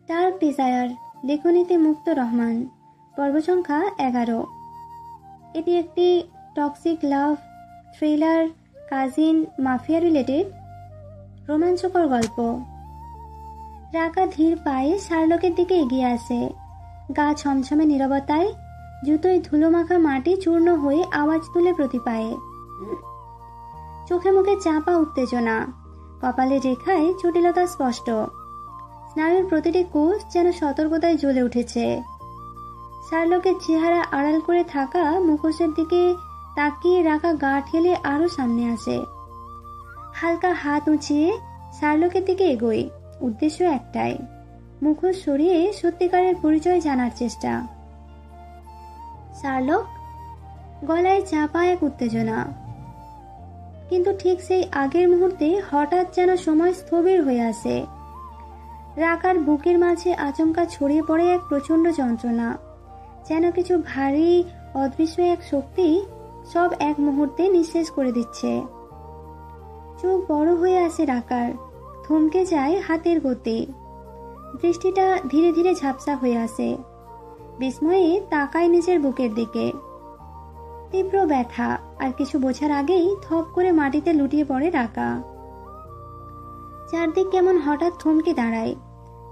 Dark desire, লেখনীতে মুক্ত রহমান, পর্ব সংখ্যা 11। এটি একটি টক্সিক লাভ থ্রিলার কাজিন মাফিয়া রিলেটেড রোমাঞ্চকর গল্প। রাকা ধীর পায়ে শার্লকের দিকে এগিয়ে আসে। গা ছমছমে নীরবতায়, জুতোয় ধুলোমাখা মাটি চূর্ণ হয়ে আওয়াজ তুলে প্রতি পায়ে। চোখে মুখে চাপা উত্তেজনা, কপালের রেখায় জটিলতা স্পষ্ট। স্নায়ুর প্রতিটি কোষ যেন সতর্কতায় জ্বলে উঠেছে। শার্লকের চেহারা আড়াল করে থাকা মুখোশের দিকে তাকিয়ে রাখা গা ঠেলে আরো সামনে আসে। হালকা হাত উঁচিয়ে শার্লকের দিকে এগোয়। উদ্দেশ্য একটাই, মুখোশ সরিয়ে সত্যিকারের পরিচয় জানার চেষ্টা। শার্লক, গলায় চাপা এক উত্তেজনা। কিন্তু ঠিক সেই আগের মুহূর্তে হঠাৎ যেন সময় স্থবির হয়ে আসে। রাকার বুকের মাঝে আচমকা ছড়িয়ে পড়ে এক প্রচন্ড যন্ত্রণা, যেন কিছু ভারী অদৃশ্য এক শক্তি সব এক মুহূর্তে নিঃশেষ করে দিচ্ছে। চোখ বড় হয়ে আসে রাকার, থমকে যায় হাতের গতি। দৃষ্টিটা ধীরে ধীরে ঝাপসা হয়ে আসে। বিস্ময়ে তাকায় নিজের বুকের দিকে। তীব্র ব্যথা, আর কিছু বোঝার আগেই থপ করে মাটিতে লুটিয়ে পড়ে রাকা। চারদিক কেমন হঠাৎ থমকে দাঁড়ায়।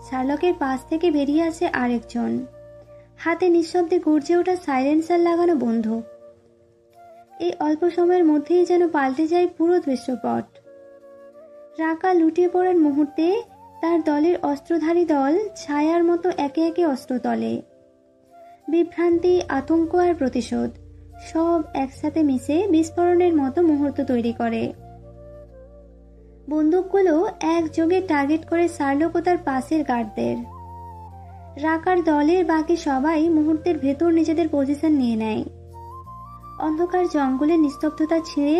শার্লকের পাশ থেকে বেরিয়ে আসে আরেকজন, হাতে নিঃশব্দে গর্জে ওঠা সাইলেন্সার লাগানো বন্দুক। এই অল্প সময়ের মধ্যেই যেন পাল্টে যায় পুরো দৃশ্যপট। রাকা লুটিয়ে পড়ার মুহূর্তে তার দলের অস্ত্রধারী দল ছায়ার মতো একে একে অস্ত্র তলে। বিভ্রান্তি, আতঙ্ক আর প্রতিশোধ সব একসাথে মিশে বিস্ফোরণের মতো মুহূর্ত তৈরি করে। বন্দুকগুলো একযোগে টার্গেট করে শার্লক ও তার পাশের গার্ডদের। রাকার দলের বাকি সবাই মুহূর্তের ভেতর নিজেদের পজিশন নিয়ে নেয়। অন্ধকার জঙ্গলের নিস্তব্ধতা ছিঁড়ে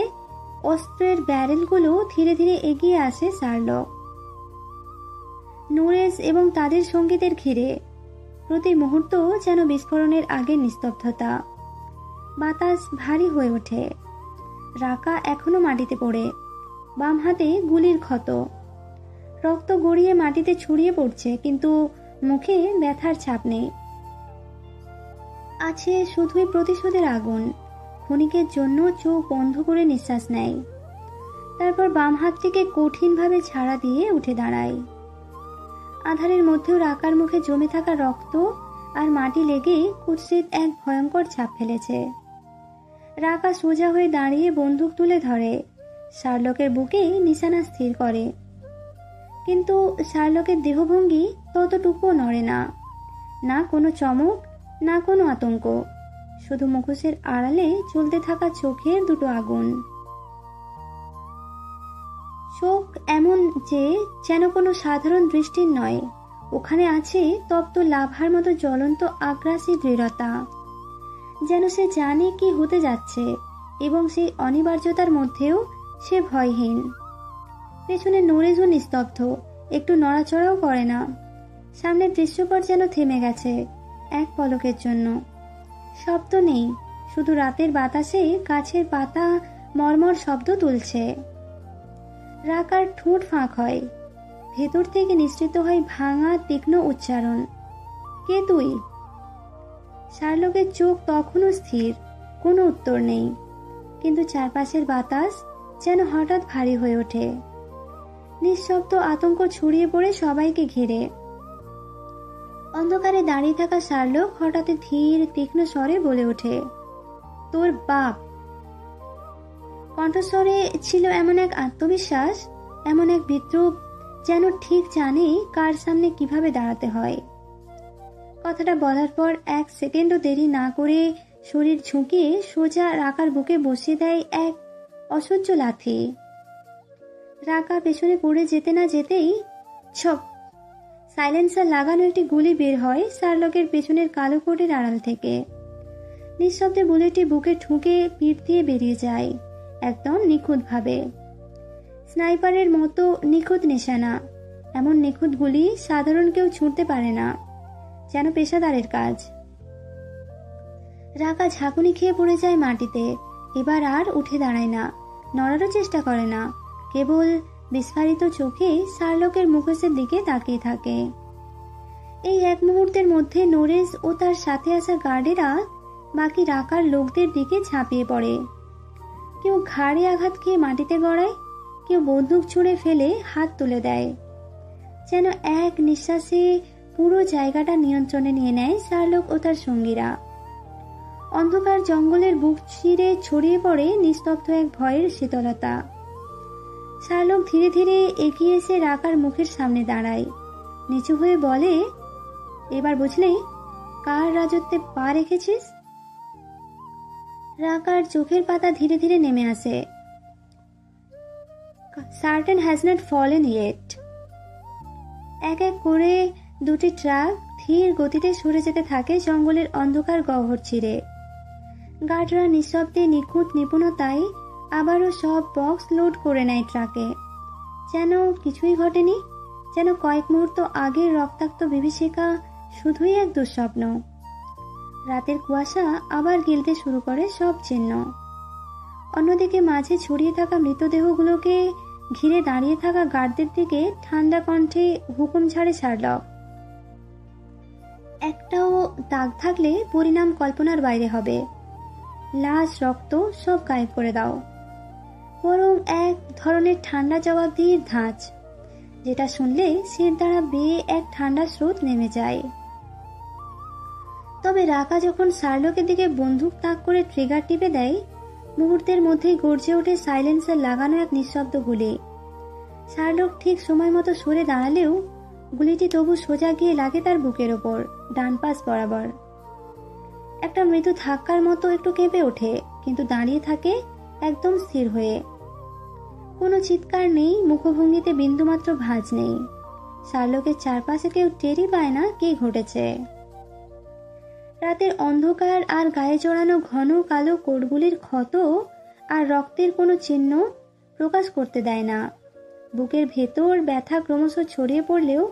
অস্ত্রের ব্যারেলগুলো ধীরে ধীরে এগিয়ে আসে শার্লক, নুরেজ এবং তাদের সঙ্গীদের ঘিরে। প্রতি মুহূর্ত যেন বিস্ফোরণের আগের নিস্তব্ধতা। বাতাস ভারী হয়ে ওঠে। রাকা এখনো মাটিতে পড়ে, বাম হাতে গুলির ক্ষত। রক্ত গড়িয়ে মাটিতে ছড়িয়ে পড়ছে, কিন্তু মুখে ব্যথার ছাপ নেই। আছে শুধুই প্রতিশোধের আগুন। ক্ষণিকের জন্য চোখ বন্ধ করে নিঃশ্বাস নেয়, তারপর বাম হাতটিকে কঠিনভাবে ছাড়া দিয়ে উঠে দাঁড়ায়। আধারের মধ্যেও রাকার মুখে জমে থাকা রক্ত আর মাটি লেগে কুৎসিত এক ভয়ঙ্কর ছাপ ফেলেছে। রাকা সোজা হয়ে দাঁড়িয়ে বন্দুক তুলে ধরে, শার্লকের বুকে নিশানা স্থির করে। কিন্তু শার্লকের দেহভঙ্গি ততটুকুও নড়ে না। না কোনো চমক, না কোনো আতঙ্ক, শুধু মুখোশের আড়ালে চলতে থাকা চোখের দুটো আগুন। চোখ এমন যে যেন কোনো সাধারণ দৃষ্টির নয়, ওখানে আছে তপ্ত লাভার মতো জ্বলন্ত আগ্রাসী দৃঢ়তা। যেন সে জানে কি হতে যাচ্ছে, এবং সেই অনিবার্যতার মধ্যেও সে ভয়হীন। পেছনে নড়েজও নিস্তব্ধ, একটু নড়াচড়াও করে না। সামনের দৃশ্যপট যেন থেমে গেছে এক পলকের জন্য। শব্দ নেই, শুধু রাতের বাতাসে গাছের পাতা মর্মর শব্দ তুলছে। রাকার ঠোঁট ফাঁক হয়, ভেতর থেকে নিঃসৃত হয় ভাঙা তীক্ষ্ণ উচ্চারণ, কে তুই? শার্লকের চোখ তখনও স্থির, কোনো উত্তর নেই। কিন্তু চারপাশের বাতাস যেন হঠাৎ ভারী হয়ে ওঠে। নিঃশব্দ আতঙ্ক ছড়িয়ে পড়ে সবাইকে ঘিরে। অন্ধকারে দাঁড়িয়ে থাকা শার্লক হঠাৎ ধীর তীক্ষ্ণ স্বরে বলে ওঠে, তোর বাপ। কণ্ঠস্বরে ছিল এমন এক আত্মবিশ্বাস, এমন এক বিদ্রুপ, যেন ঠিক জানে কার সামনে কিভাবে দাঁড়াতে হয়। কথাটা বলার পর এক সেকেন্ডও দেরি না করে শরীর ঝুঁকিয়ে সোজা রাকার বুকে বসিয়ে দেয় এক অসহ্য লাথি। রাকা পেছনে পড়ে যেতে না যেতেই ছপ, সাইলেন্সার লাগানো একটি গুলি বের হয় শার্লকের পেছনের কালো কোটের আড়াল থেকে। নিঃশব্দে বুলেটটি বুকে ঠুকে পিঠ দিয়ে বেরিয়ে যায়, একদম নিখুঁতভাবে। স্নাইপারের মতো নিখুঁত নিশানা। এমন নিখুঁত গুলি সাধারণ কেউ ছুঁড়তে পারে না, যেন পেশাদারের কাজ। রাকা ঝাঁকুনি খেয়ে পড়ে যায় মাটিতে। এবার আর উঠে দাঁড়ায় না, নড়ারও চেষ্টা করে না, কেবল বিস্ফারিত চোখে শার্লকের মুখোশের দিকে তাকিয়ে থাকে। এই এক মুহূর্তের মধ্যে নোরেস ও তার সাথে আসা গার্ডেরা বাকি রাকার লোকদের দিকে ঝাঁপিয়ে পড়ে। কেউ ঘাড়ে আঘাত খেয়ে মাটিতে গড়ায়, কেউ বন্দুক ছুঁড়ে ফেলে হাত তুলে দেয়। যেন এক নিঃশ্বাসে পুরো জায়গাটা নিয়ন্ত্রণে নিয়ে নেয় শার্লক ও তার সঙ্গীরা। অন্ধকার জঙ্গলের বুক চিরে ছড়িয়ে পড়ে নিস্তব্ধ এক ভয়ের শীতলতা। শার্লক ধীরে ধীরে এগিয়ে এসে রাকার মুখের সামনে দাঁড়ায়, নিচু হয়ে বলে, এবার বুঝলি কার রাজত্বে পা রেখেছিস? রাকার চোখের পাতা ধীরে ধীরে নেমে আসে। Certain has not fallen yet. এক এক করে দুটি ট্রাক ধীর গতিতে সরে যেতে থাকে জঙ্গলের অন্ধকার গহ্বর চিরে। গার্ডরা নিঃশব্দে নিখুঁত নিপুণতায় আবারও সব বক্স লোড করে নেয় ট্রাকে। যেন কিছুই ঘটেনি, যেন কয়েক মুহূর্ত আগের রক্তাক্ত বিভীষিকা শুধুই এক দুঃস্বপ্ন। রাতের কুয়াশা আবার গিলতে শুরু করে সব চিহ্ন। অন্যদিকে মাঝে ছড়িয়ে থাকা মৃতদেহগুলোকে ঘিরে দাঁড়িয়ে থাকা গার্ডদের দিকে ঠান্ডা কণ্ঠে হুকুম ছাড়ে শার্লক, একটাও দাগ থাকলে পরিণাম কল্পনার বাইরে হবে। লাশ, রক্ত সব গায়েব করে দাও। বরং এক ধরনের ঠান্ডা জবাবদিহির ধাঁচ, যেটা শুনলে শির দ্বারা বেয়ে এক ঠান্ডা স্রোত নেমে যায়। তবে রাকা যখন শার্লকের দিকে বন্দুক তাক করে ট্রিগার টিপে দেয়, মুহূর্তের মধ্যেই গর্জে ওঠে সাইলেন্সার লাগানো এক নিঃশব্দ গুলি। শার্লক ঠিক সময় মতো সরে দাঁড়ালেও গুলিটি তবু সোজা গিয়ে লাগে তার বুকের ওপর, ডান পাশ বরাবর। একটা মৃদু ধাক্কার মতো একটু কেঁপে ওঠে, কিন্তু দাঁড়িয়ে থাকে একদম স্থির হয়ে। কোনো চিৎকার নেই, মুখভঙ্গিতে বিন্দুমাত্র ভাঁজ নেই। শার্লকের চারপাশে কেউ টেরই পায় না কি ঘটেছে। রাতের অন্ধকার আর গায়ে জড়ানো ঘন কালো কোটগুলির ক্ষত আর রক্তের কোনো চিহ্ন প্রকাশ করতে দেয় না। বুকের ভেতর ব্যথা ক্রমশ ছড়িয়ে পড়লেও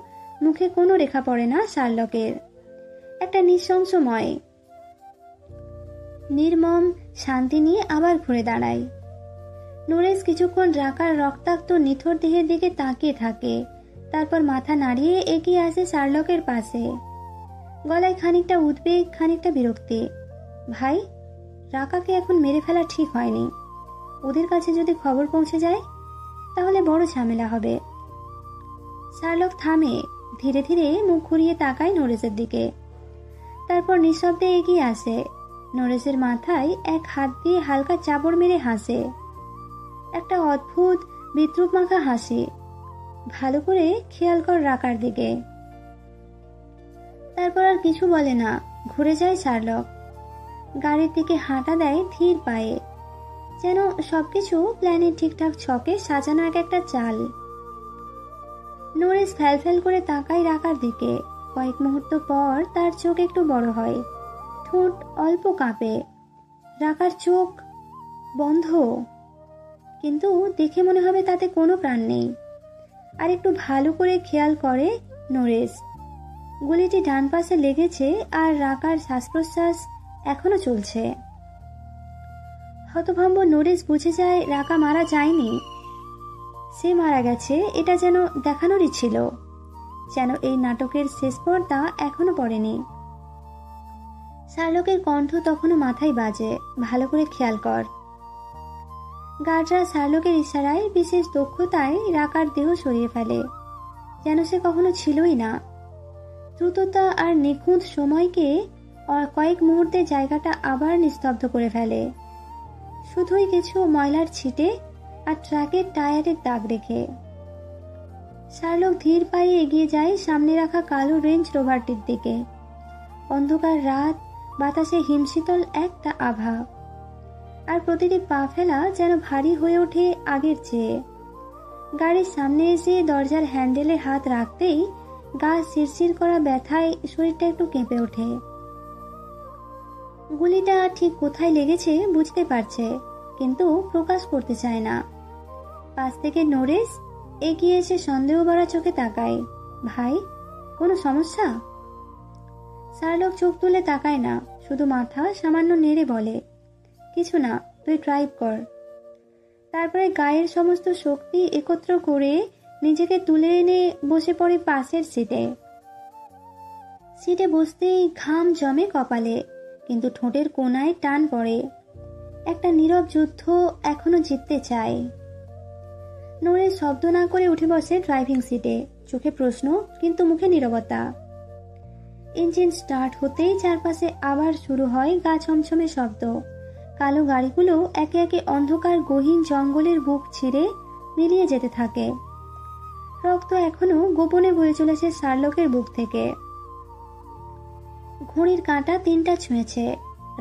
মুখে কোনো রেখা পড়ে না শার্লকের। একটা নিঃশংসময় নির্মম শান্তি নিয়ে আবার ঘুরে দাঁড়ায়। নোরেস কিছুক্ষণ রাকার রক্তাক্ত নিথর দেহের দিকে তাকিয়ে থাকে, তারপর মাথা নাড়িয়ে এগিয়ে আসে শার্লকের পাশে। গলায় খানিকটা উদ্বেগ, খানিকটা বিরক্তি। ভাই, রাকাকে এখন মেরে ফেলা ঠিক হয়নি। ওদের কাছে যদি খবর পৌঁছে যায় তাহলে বড় ঝামেলা হবে। শার্লক থামে, ধীরে ধীরে মুখ ঘুরিয়ে তাকায় নোরেসের দিকে, তারপর নিঃশব্দে এগিয়ে আসে। নোরেসের মাথায় এক হাত দিয়ে হালকা চাপড় মেরে হাসে, একটা অদ্ভুত বিদ্রুপ মাখা হাসি। ভালো করে খেয়াল কর রাকার দিকে। তারপর আর কিছু বলে না, ঘুরে যায় শার্লক। গাড়ির দিকে হাঁটা দেয় ধীর পায়ে, যেন সবকিছু প্ল্যানের ঠিকঠাক ছকে সাজানো এক একটা চাল। নোরেস ফ্যাল করে তাকায় রাকার দিকে। কয়েক মুহূর্ত পর তার চোখ একটু বড় হয়, ঠোঁট অল্প কাঁপে। রাকার চোখ বন্ধ, কিন্তু দেখে মনে হবে তাতে কোনো প্রাণ নেই। আর একটু ভালো করে খেয়াল করে নোরেস, গুলিটি ডান পাশে লেগেছে আর রাকার শ্বাস প্রশ্বাস এখনো চলছে। হতভম্ব নোরেস বুঝে যায় রাকা মারা যায়নি, সে মারা গেছে। এটা যেন দেখানোরই ছিল, যেন এই নাটকের শেষ পর্দা এখনো পড়েনি। শার্লকের কণ্ঠ তখনও মাথায় বাজে, ভালো করে খেয়াল কর। গার্ডরা শার্লকের ইশারায় বিশেষ দক্ষতায় রাকার দেহ সরিয়ে ফেলে, যেন সে কখনো ছিলই না। দ্রুততা আর নিখুঁত সময়কে কয়েক মুহূর্তে জায়গাটা আবার নিস্তব্ধ করে ফেলে, শুধুই কিছু ময়লার ছিটে আর ট্রাকের টায়ারের দাগ রেখে। শার্লক ধীর পায়ে এগিয়ে যায় সামনে রাখা কালো রেঞ্জ রোভারটির দিকে। অন্ধকার রাত, বাতাসে হিমশীতল একটা আভা, আর প্রতিটি পা ফেলা যেন ভারী হয়ে ওঠে আগের চেয়ে। গাড়ির সামনে এসে দরজার হ্যান্ডেলে হাত রাখতেই গা শিরশির করা ব্যথায় শরীরটা একটু কেঁপে ওঠে। গুলিটা ঠিক কোথায় লেগেছে বুঝতে পারছে, কিন্তু প্রকাশ করতে চায় না। পাশ থেকে নোরেস এগিয়ে এসে সন্দেহ ভরা চোখে তাকায়। ভাই, কোনো সমস্যা? শার্লক চোখ তুলে তাকায় না, শুধু মাথা সামান্য নেড়ে বলে, কিছু না, তুই ড্রাইভ কর। তারপরে গায়ের সমস্ত শক্তি একত্র করে নিজেকে তুলে এনে বসে পড়ে পাশের সিটে। সিটে বসতেই ঘাম জমে কপালে, কিন্তু ঠোঁটের কোণায় টান পড়ে। একটা নীরব যুদ্ধ এখনো জিততে চায়। নূরেশ শব্দ না করে উঠে বসে ড্রাইভিং সিটে, চোখে প্রশ্ন কিন্তু মুখে নীরবতা। ইঞ্জিন স্টার্ট হতেই চারপাশে আবার শুরু হয় গা ছমছমে শব্দ। কালো গাড়িগুলো একে একে অন্ধকার গহীন জঙ্গলের বুক ছিঁড়ে মিলিয়ে যেতে থাকে। রক্ত এখনো গোপনে বয়ে চলেছে শার্লকের বুক থেকে। ঘড়ির কাঁটা 3টা ছুঁয়েছে।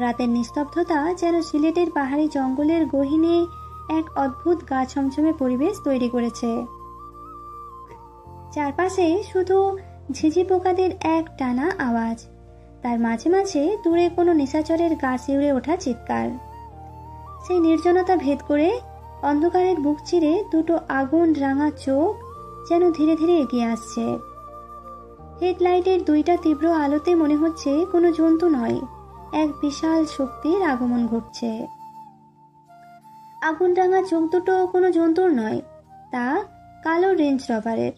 রাতের নিস্তব্ধতা যেন সিলেটের পাহাড়ি জঙ্গলের গহীনে এক অদ্ভুত গা ছমছমে পরিবেশ তৈরি করেছে। চারপাশে শুধু ঝিঝি পোকাদের এক টানা আওয়াজ, তার মাঝে মাঝে দূরে কোনো নিশাচরের গা শিউরে ওঠা চিৎকার। সেই নির্জনতা ভেদ করে অন্ধকারের বুক চিরে দুটো আগুন রাঙা চোখ যেন ধীরে ধীরে এগিয়ে আসছে। হেডলাইটের 2টা তীব্র আলোতে মনে হচ্ছে কোনো জন্তু নয়, এক বিশাল শক্তির আগমন ঘটছে। আগুন রাঙা চোখ দুটো কোনো জন্তুর নয়, তা কালো রেঞ্জ রভারের।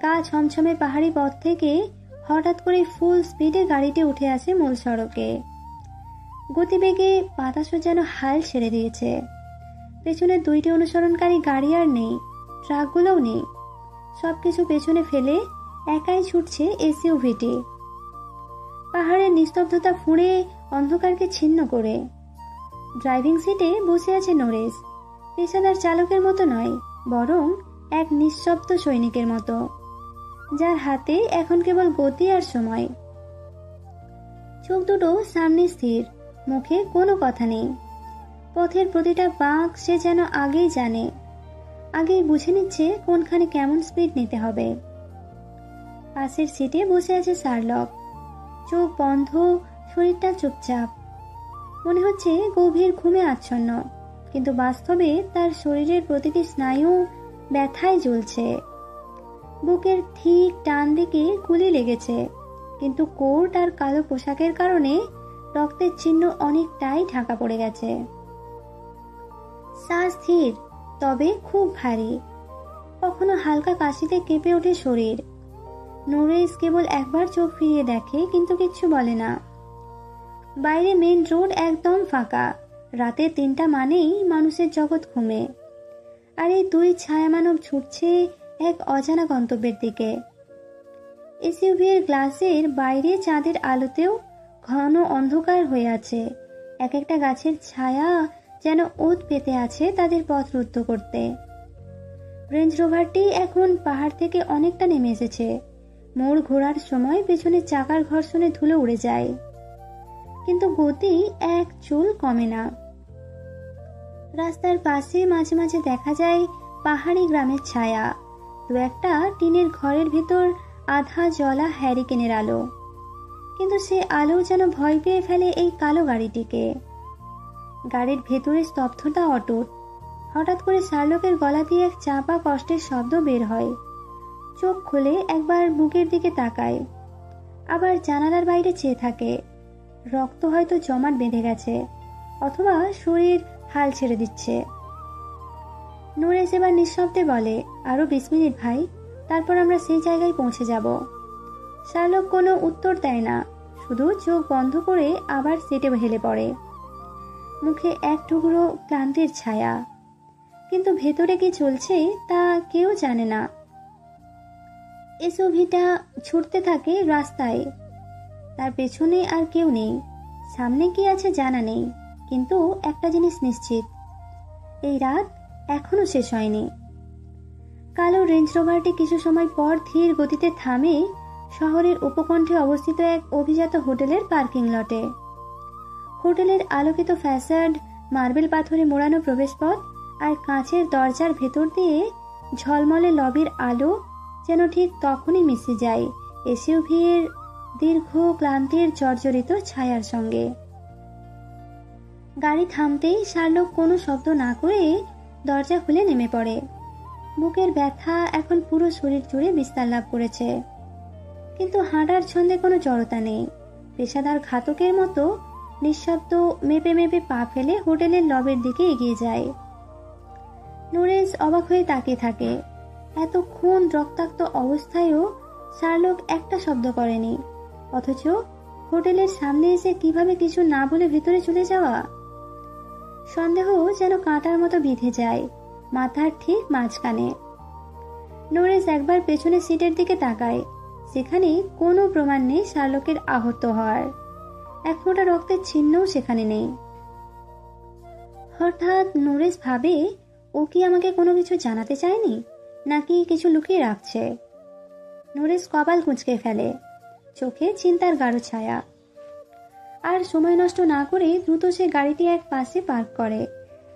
গা ছমছমে পাহাড়ি পথ থেকে হঠাৎ করে ফুল স্পিডে গাড়িটি উঠে আসে মূল সড়কে। গতিবেগে বাতাসও যেন হাল ছেড়ে দিয়েছে। পেছনে 2টি অনুসরণকারী গাড়ি আর নেই, ট্রাকগুলোও নেই। সবকিছু পেছনে ফেলে একাই ছুটছে এসইউভিটি, পাহাড়ের নিস্তব্ধতা ফুঁড়ে অন্ধকারকে ছিন্ন করে। ড্রাইভিং সিটে বসে আছে নরেশ, পেশাদার চালকের মতো নয়, বরং এক নিঃশব্দ সৈনিকের মতো, যার হাতে এখন কেবল গতি আর সময়। চোখ দুটো সামনে স্থির, মুখে কোনো কথা নেই। পথের প্রতিটা বাঁক সে যেন আগেই জানে, আগেই বুঝে নিচ্ছে কোনখানে কেমন স্পিড নিতে হবে। পাশের সিটে বসে আছে শার্লক, চোখ বন্ধ, শরীরটা চুপচাপ। মনে হচ্ছে গভীর ঘুমে আচ্ছন্ন, কিন্তু বাস্তবে তার শরীরের প্রতিটি স্নায়ু ব্যথায় জ্বলছে। বুকের ঠিক টান দিকে গুলি লেগেছে, কিন্তু কোট আর কালো পোশাকের কারণে রক্তের চিহ্ন অনেকটাই ঢাকা পড়ে গেছে। শ্বাস স্থির, তবে খুব ভারী। কখনো হালকা কাশিতে কেঁপে ওঠে শরীর। নরেশ কেবল একবার চোখ ফিরিয়ে দেখে, কিন্তু কিচ্ছু বলে না। বাইরে মেন রোড একদম ফাঁকা। রাতে 3টা মানেই মানুষের জগৎ ঘুমে, আর এই 2 ছায়ামানব ছুটছে এক অজানা গন্তব্যের দিকে। এসইউভির গ্লাসের বাইরে চাঁদের আলোতেও ঘন অন্ধকার হয়ে আছে। এক একটা গাছের ছায়া যেন ওত পেতে আছে তাদের পথ রুদ্ধ করতে। রেঞ্জ রোভারটি এখন পাহাড় থেকে অনেকটা নেমে এসেছে। মোড় ঘোরার সময় পেছনে চাকার ঘর্ষণে ধুলো উড়ে যায়, কিন্তু গতি এক চুল কমে না। রাস্তার পাশে মাঝে মাঝে দেখা যায় পাহাড়ি গ্রামের ছায়া, 2-একটা টিনের ঘরের ভেতর আধা জ্বলা হ্যারিকেনের আলো। কিন্তু সে আলো যেন ভয় পেয়ে ফেলে এই কালো গাড়িটিকে। গাড়ির ভেতরে স্তব্ধতা অটুট। হঠাৎ করে শার্লকের গলা দিয়ে এক চাপা কষ্টের শব্দ বের হয়। চোখ খুলে একবার বুকের দিকে তাকায়, আবার জানালার বাইরে চেয়ে থাকে। রক্ত হয়তো জমাট বেঁধে গেছে, অথবা শরীর হাল ছেড়ে দিচ্ছে। নরেশ এবার নিঃশব্দে বলে, আরো 20 মিনিট ভাই, তারপর আমরা সেই জায়গায় পৌঁছে যাব। শার্লক কোনো উত্তর দেয় না, শুধু চোখ বন্ধ করে আবার সিটে হেলে পড়ে। মুখে এক টুকরো ক্লান্তির ছায়া, কিন্তু ভেতরে কি চলছে তা কেউ জানে না। এসইউভিটা ছুটতে থাকে রাস্তায়, তার পেছনে আর কেউ নেই। সামনে কি আছে জানা নেই, কিন্তু একটা জিনিস নিশ্চিত, এই রাত এখনো শেষ হয়নি। কালো রেঞ্জ রোভারটি কিছু সময় পর ধীর গতিতে থামে শহরের উপকণ্ঠে অবস্থিত এক অভিজাত হোটেলের পার্কিং লটে। হোটেলের আলোকিত ফ্যাসাড, মার্বেল পাথরে মোড়ানো প্রবেশপথ আর কাঁচের দরজার ভেতর দিয়ে ঝলমলে লবির আলো যেন ঠিক তখনই মিশে যায় এসইউভির দীর্ঘ ক্লান্তির জর্জরিত ছায়ার সঙ্গে। গাড়ি থামতেই শার্লক কোনো শব্দ না করে দরজা খুলে নেমে পড়ে। বুকের ব্যথা এখন পুরো শরীর জুড়ে বিস্তার লাভ করেছে, কিন্তু হাঁটার ছন্দে কোনো জড়তা নেই। পেশাদার ঘাতকের মতো নিঃশব্দ মেপে মেপে পা ফেলে হোটেলের লবির দিকে এগিয়ে যায়। নরেশ অবাক হয়ে তাকিয়ে থাকে। এতক্ষণ রক্তাক্ত অবস্থায়ও শার্লক একটা শব্দ করেনি, অথচ হোটেলের সামনে এসে কিভাবে কিছু না বলে ভেতরে চলে যাওয়া? সন্দেহ যেন কাঁটার মতো বিঁধে যায় মাথার ঠিক মাঝখানে। নরেশ একবার পেছনে সিটের দিকে তাকায়। সেখানে কোনো প্রমাণ নেই শার্লকের আহত হওয়ার। এক ফোঁটা রক্তের চিহ্নও সেখানে নেই। হঠাৎ নরেশ ভাবে, ও কি আমাকে কোনো কিছু জানাতে চায়নি, নাকি কিছু লুকিয়ে রাখছে? নরেশ কপাল কুঁচকে ফেলে, চোখে চিন্তার গাঢ় ছায়া। আর সময় নষ্ট না করে দ্রুত সে গাড়িটি এক পাশে পার্ক করে।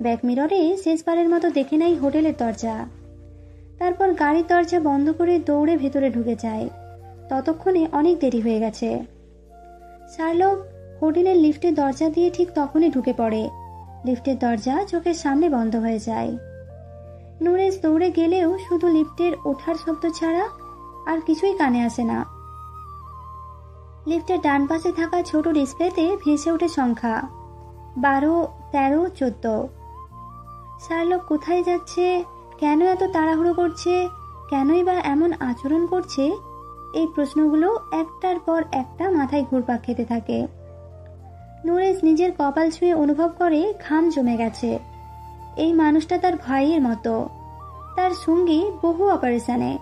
ব্যাক মিররে শেষবারের মতো দেখে নেয় হোটেলের দরজা। তারপর গাড়ির দরজা বন্ধ করে দৌড়ে ভেতরে ঢুকে যায়। ততক্ষণে অনেক দেরি হয়ে গেছে। শার্লক হোটেলের লিফটের দরজা দিয়ে ঠিক তখনই ঢুকে পড়ে। লিফটের দরজা চোখের সামনে বন্ধ হয়ে যায়। নরেশ দৌড়ে গেলেও শুধু লিফটের ওঠার শব্দ ছাড়া আর কিছুই কানে আসে না। লিফটের ডান পাশে থাকা ছোট ডিসপ্লেতে ভেসে ওঠে সংখ্যা 12, 13, 14। শার্লক কোথায় যাচ্ছে, কেন এত তাড়াহুড়ো করছে, কেনই বা এমন আচরণ করছে, এই প্রশ্নগুলো একটার পর একটা মাথায় ঘুরপাক খেতে থাকে। নরেশ নিজের কপাল ছুঁয়ে অনুভব করে ঘাম জমে গেছে। এই মানুষটা তার ভাইয়ের মতো, তার সঙ্গী বহু অপারেশনে,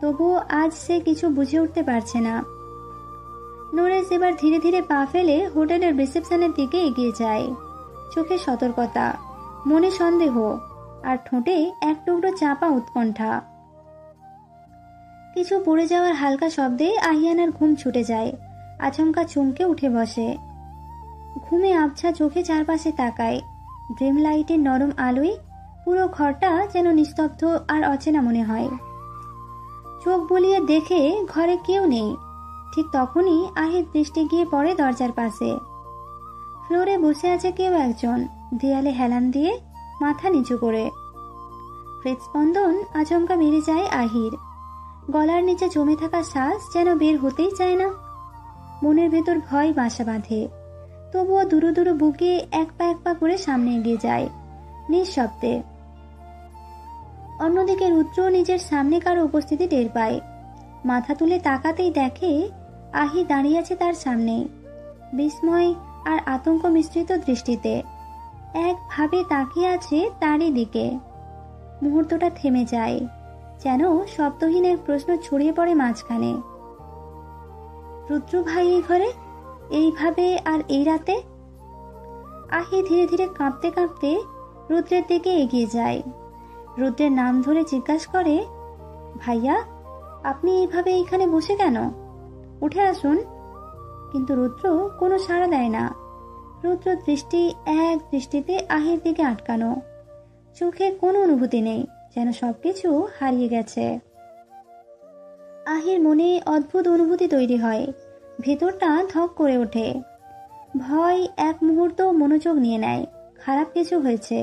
তবুও আজ সে কিছু বুঝে উঠতে পারছে না। নরেশ এবার ধীরে ধীরে পা ফেলে হোটেলের রিসেপশনের দিকে এগিয়ে যায়। চোখে সতর্কতা, মনে সন্দেহ, আর ঠোঁটে এক টুকরো চাপা উৎকণ্ঠা। কিছু পড়ে যাওয়ার হালকা শব্দে আহিয়ানার ঘুম ছুটে যায়। আচমকা চমকে উঠে বসে। ঘুমে আবছা চোখে চারপাশে তাকায়। ড্রিম লাইটের নরম আলোয় পুরো ঘরটা যেন নিস্তব্ধ আর অচেনা মনে হয়। চোখ বুলিয়ে দেখে ঘরে কেউ নেই। ঠিক তখনই আহির দৃষ্টি গিয়ে পড়ে দরজার পাশে। ফ্লোরে বসে আছে কেউ একজন, দেয়ালে হেলান দিয়ে মাথা নিচু করে। হৃদস্পন্দন আচমকা বেড়ে যায় আহির। গলার নিচে জমে থাকা শ্বাস যেন বের হতেই চায় না। মনের ভেতর ভয় বাসা বাঁধে। তবুও দুরু দুরু বুকে এক পা করে সামনে এগিয়ে যায়, নিঃশব্দে। অন্যদিকে রুদ্র নিজের সামনে কারো উপস্থিতি টের পায়। মাথা তুলে তাকাতেই দেখে আহি দাঁড়িয়ে আছে তার সামনে, বিস্ময় আর আতঙ্ক মিশ্রিত দৃষ্টিতে একভাবে তাকিয়ে আছে তারই দিকে। মুহূর্তটা থেমে যায়, যেন শব্দহীন এক প্রশ্ন ছড়িয়ে পড়ে মাঝখানে। রুদ্র ভাই এই ঘরে, এইভাবে আর এই রাতে? আহি ধীরে ধীরে কাঁপতে কাঁপতে রুদ্রের দিকে এগিয়ে যায়। রুদ্রের নাম ধরে জিজ্ঞাসা করে, ভাইয়া, আপনি এইভাবে এখানে বসে কেন? উঠে আসুন। কিন্তু রুদ্র কোনো সাড়া দেয় না। রুদ্র দৃষ্টি এক দৃষ্টিতে আহির দিকে আটকানো। চোখে কোনো অনুভূতি নেই, যেন সবকিছু হারিয়ে গেছে। আহির মনে অদ্ভুত অনুভূতি তৈরি হয়। ভেতরটা ধক করে ওঠে। ভয় এক মুহূর্ত মনোযোগ নিয়ে নেয়, খারাপ কিছু হয়েছে।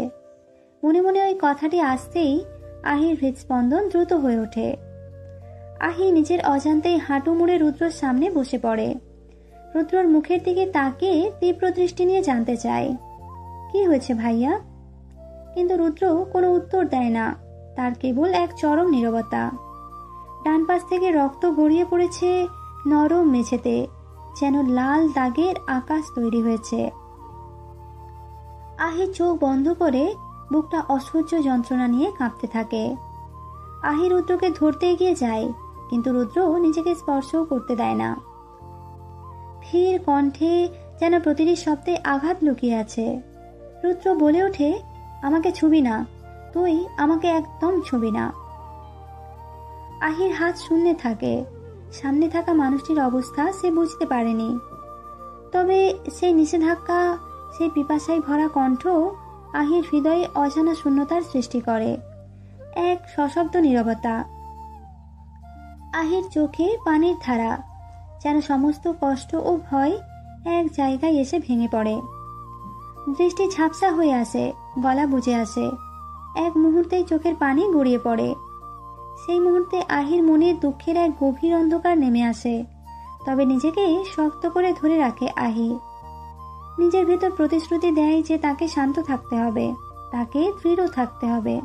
মনে মনে ওই কথাটি আসতেই আহির হৃদস্পন্দন দ্রুত হয়ে ওঠে। আহি নিজের অজান্তেই হাঁটু মুড়ে রুদ্রর সামনে বসে পড়ে। রুদ্রর মুখের দিকে তাকিয়ে তীব্র দৃষ্টি নিয়ে জানতে চায়, কি হয়েছে ভাইয়া? কিন্তু রুদ্র কোনো উত্তর দেয় না। তার কেবল এক চরম নীরবতা। ডান পাশ থেকে রক্ত গড়িয়ে পড়েছে নরম মেঝেতে, যেন লাল দাগের আকাশ তৈরি হয়েছে। আহি চোখ বন্ধ করে বুকটা অসহ্য যন্ত্রণা নিয়ে কাঁপতে থাকে। আহি রুদ্রকে ধরতে এগিয়ে যায়, কিন্তু রুদ্র নিজেকে স্পর্শও করতে দেয় না। ধীর কণ্ঠে যেন প্রতিটি শব্দে আঘাত লুকিয়ে আছে। রুদ্র বলে ওঠে, আমাকে ছুবি না, তুই আমাকে একদম ছুবি না। আহির হাত শূন্যে থাকে। সামনে থাকা মানুষটির অবস্থা সে বুঝতে পারেনি। তবে সেই নিষেধাজ্ঞা, সেই পিপাসায় ভরা কণ্ঠ আহির হৃদয়ে অজানা শূন্যতার সৃষ্টি করে। এক সশব্দ নীরবতা। আহির চোখে পানির ধারা, যেন সমস্ত কষ্ট ও ভয় এক জায়গায় এসে ভেঙে পড়ে। দৃষ্টি ঝাপসা হয়ে আসে, গলা বুঝে আসে। এক মুহূর্তেই চোখের পানি গড়িয়ে পড়ে। সেই মুহূর্তে আহির মনে দুঃখের এক গভীর অন্ধকার নেমে আসে। তবে নিজেকে শক্ত করে ধরে রাখে আহি। নিজের ভেতর প্রতিশ্রুতি দেয় যে তাকে শান্ত থাকতে হবে, তাকে দৃঢ় থাকতে হবে।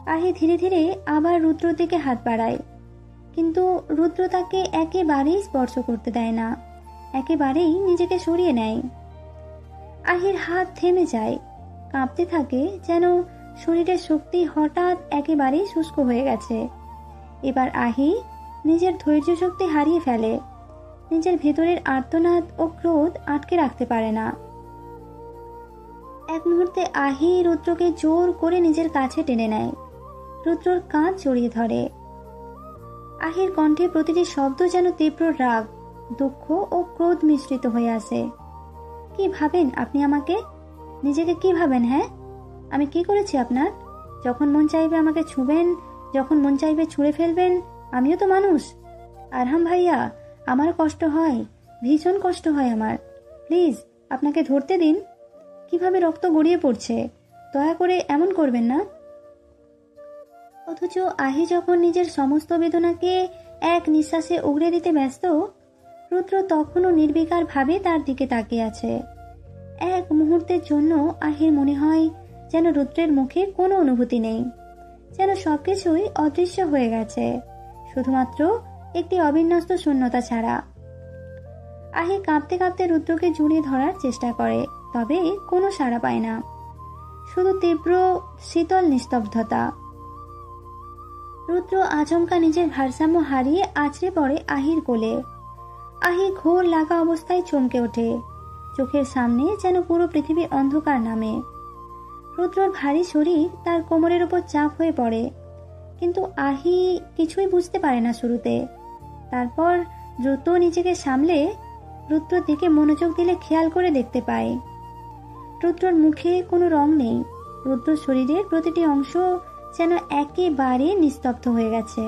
আহি ধীরে ধীরে আবার রুদ্রর দিকে হাত বাড়ায়। কিন্তু রুদ্র তাকে একেবারেই স্পর্শ করতে দেয় না, একেবারেই নিজেকে সরিয়ে নেয়। আহির হাত থেমে যায়, কাঁপতে থাকে, যেন শরীরের শক্তি হঠাৎ একেবারেই শুষ্ক হয়ে গেছে। এবার আহি নিজের ধৈর্য শক্তি হারিয়ে ফেলে, নিজের ভেতরের আর্তনাদ ও ক্রোধ আটকে রাখতে পারে না। এক মুহূর্তে আহি রুদ্রকে জোর করে নিজের কাছে টেনে নেয়, রুদ্রর কাঁধ জড়িয়ে ধরে। আহির কণ্ঠে প্রতিটি শব্দ যেন তীব্র রাগ, দুঃখ ও ক্রোধ মিশ্রিত হয়ে আসে। কি ভাবেন আপনি আমাকে? নিজেকে কি ভাবেন? হ্যাঁ, আমি কি করেছি আপনার? যখন মন চাইবে আমাকে ছুঁবেন, যখন মন চাইবে ছুঁড়ে ফেলবেন। আমিও তো মানুষ। আরহাম ভাইয়া, আমার কষ্ট হয়, ভীষণ কষ্ট হয় আমার। প্লিজ আপনাকে ধরতে দিন। কিভাবে রক্ত গড়িয়ে পড়ছে, দয়া করে এমন করবেন না। অথচ আহি যখন নিজের সমস্ত বেদনাকে এক নিঃশ্বাসে উগড়ে দিতে ব্যস্ত, রুদ্র তখনও নির্বিকার ভাবে তার দিকে তাকিয়ে আছে। এক মুহূর্তের জন্য আহির মনে হয় যেন রুদ্রের মুখে কোনো অনুভূতি নেই, যেন সবকিছুই অদৃশ্য হয়ে গেছে, শুধুমাত্র একটি অবিন্যস্ত শূন্যতা ছাড়া। আহি কাঁপতে কাঁপতে রুদ্রকে জড়িয়ে ধরার চেষ্টা করে, তবে কোনো সাড়া পায় না, শুধু তীব্র শীতল নিস্তব্ধতা। রুদ্র আচমকা নিজের ভারসাম্য হারিয়ে আছড়ে পড়ে আহির কোলে। আহি ঘোর লাগা অবস্থায় চমকে ওঠে, চোখের সামনে যেন পুরো পৃথিবী অন্ধকার নামে। রুদ্রর ভারী শরীর তার কোমরের উপর চাপ হয়ে পড়ে, কিন্তু আহি কিছুই বুঝতে পারে না শুরুতে। তারপর দ্রুত নিজেকে সামলে রুদ্রর দিকে মনোযোগ দিলে খেয়াল করে দেখতে পায় রুদ্রর মুখে কোনো রং নেই, রুদ্র শরীরের প্রতিটি অংশ যেন একেবারে নিস্তব্ধ হয়ে গেছে।